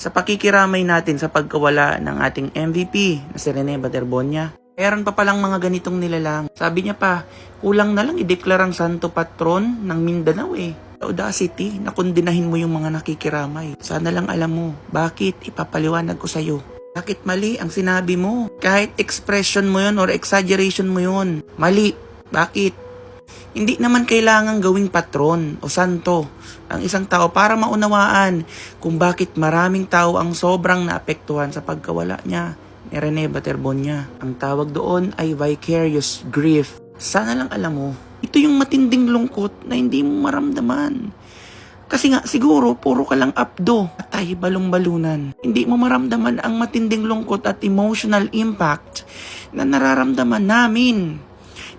sa pakikiramay natin sa pagkawala ng ating MVP na si Rene Baterbonia. Meron pa palang mga ganitong nilalang. Sabi niya pa, kulang na lang ideklarang santo patron ng Mindanao eh. Audacity, nakundinahin mo yung mga nakikiramay. Sana lang alam mo, bakit ipapaliwanag ko sa'yo. Bakit mali ang sinabi mo? Kahit expression mo yun or exaggeration mo yun, mali. Bakit? Hindi naman kailangang gawing patron o santo ang isang tao para maunawaan kung bakit maraming tao ang sobrang naapektuhan sa pagkawala niya ni Rene Baterbonia. Ang tawag doon ay vicarious grief. Sana lang alam mo, ito yung matinding lungkot na hindi mo maramdaman. Kasi nga siguro puro ka lang abdo, patay balong-balunan. Hindi mo maramdaman ang matinding lungkot at emotional impact na nararamdaman namin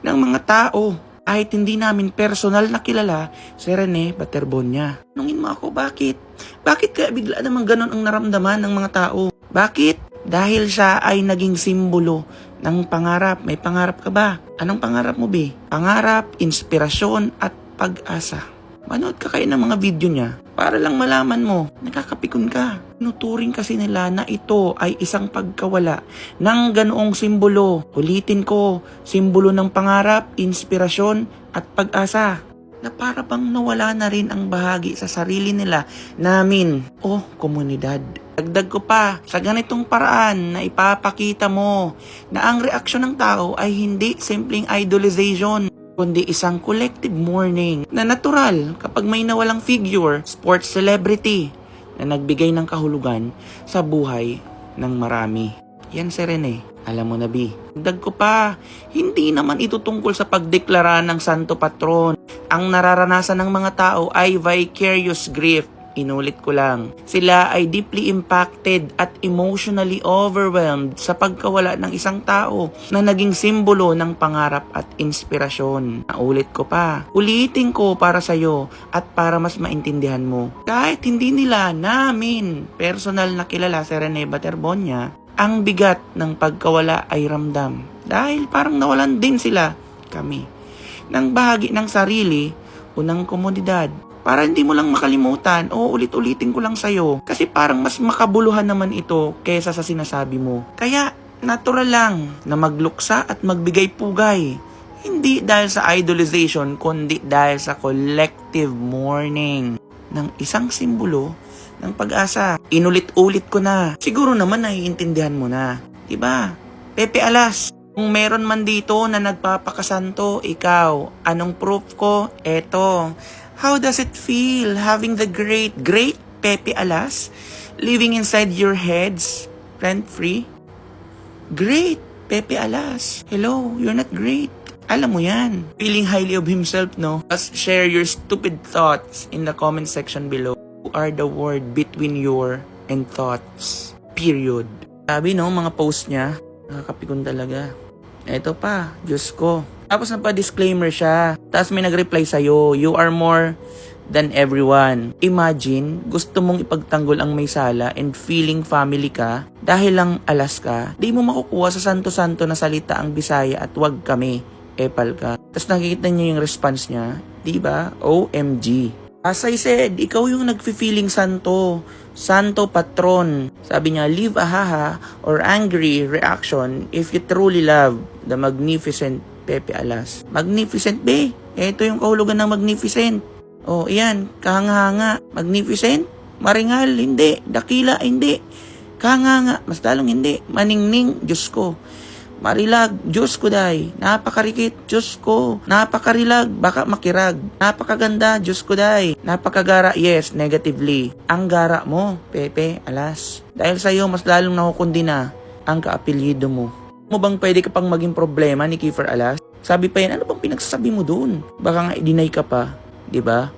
ng mga tao kahit hindi namin personal na kilala si Rene Baterbonia. Tanungin mo ako, bakit? Bakit kaya bigla naman ganon ang naramdaman ng mga tao? Bakit? Dahil siya ay naging simbolo ng pangarap. May pangarap ka ba? Anong pangarap mo, be? Pangarap, inspirasyon, at pag-asa. Manood ka kayo ng mga video niya para lang malaman mo, nakakapikon ka. Nuturing kasi nila na ito ay isang pagkawala ng ganoong simbolo. Ulitin ko, simbolo ng pangarap, inspirasyon, at pag-asa. Na para bang nawala na rin ang bahagi sa sarili nila, namin, o komunidad. Dagdag ko pa, sa ganitong paraan na ipapakita mo na ang reaksyon ng tao ay hindi simpleng idolization, kundi isang collective mourning na natural kapag may nawalang figure, sports celebrity, na nagbigay ng kahulugan sa buhay ng marami. Yan si Rene. Alam mo na, B. Dagdag ko pa, hindi naman ito tungkol sa pagdeklara ng santo patron. Ang nararanasan ng mga tao ay vicarious grief. Inulit ko lang. Sila ay deeply impacted at emotionally overwhelmed sa pagkawala ng isang tao na naging simbolo ng pangarap at inspirasyon. Naulit ko pa. Ulitin ko para sa'yo at para mas maintindihan mo. Kahit hindi nila namin personal na kilala si Rene Baterbonia, ang bigat ng pagkawala ay ramdam. Dahil parang nawalan din sila, kami, ng bahagi ng sarili o ng komunidad. Para hindi mo lang makalimutan, o ulit-ulitin ko lang sa'yo. Kasi parang mas makabuluhan naman ito kesa sa sinasabi mo. Kaya, natural lang na magluksa at magbigay pugay. Hindi dahil sa idolization, kundi dahil sa collective mourning ng isang simbolo ng pag-asa. Inulit-ulit ko na. Siguro naman naiintindihan mo na. Diba? Pepe Alas, kung meron man dito na nagpapakasanto, ikaw, anong proof ko? Eto. How does it feel having the great Pepe Alas living inside your heads, rent-free? Great Pepe Alas. Hello, you're not great. Alam mo yan. Feeling highly of himself, no? Just share your stupid thoughts in the comment section below. Are the word between your and thoughts. Period. Sabi no, mga post niya, nakakapikon talaga. Eto pa, Diyos ko. Tapos napa-disclaimer siya. Tapos may nag-reply sa'yo, you are more than everyone. Imagine, gusto mong ipagtanggol ang may sala and feeling family ka dahil lang alas ka. Di mo makukuha sa santo-santo na salita ang Bisaya at wag kami. Epal ka. Tapos nakikita niyo yung response niya. Diba? OMG. As I said, ikaw yung nagfi-feeling santo. Santo patron. Sabi niya, leave a haha or angry reaction if you truly love the magnificent Pepe Alas. Magnificent, be. Ito yung kahulugan ng magnificent. Oh, iyan. Kahanga-hanga. Magnificent? Maringal? Hindi. Dakila? Hindi. Kahanga-hanga? Mas lalong hindi. Maningning? Diyos ko. Marilag, Diyos ko day. Napakarikit, Diyos ko. Napakarilag, baka makirag. Napakaganda, Diyos ko day. Napakagara, yes, negatively. Ang gara mo, Pepe Alas. Dahil sa'yo, mas lalong nakukundina ang kaapelyido mo. Mo bang pwede ka pang maging problema ni Kiefer Alas? Sabi pa yan, ano bang pinagsasabi mo doon? Baka nga i-deny ka pa, di ba?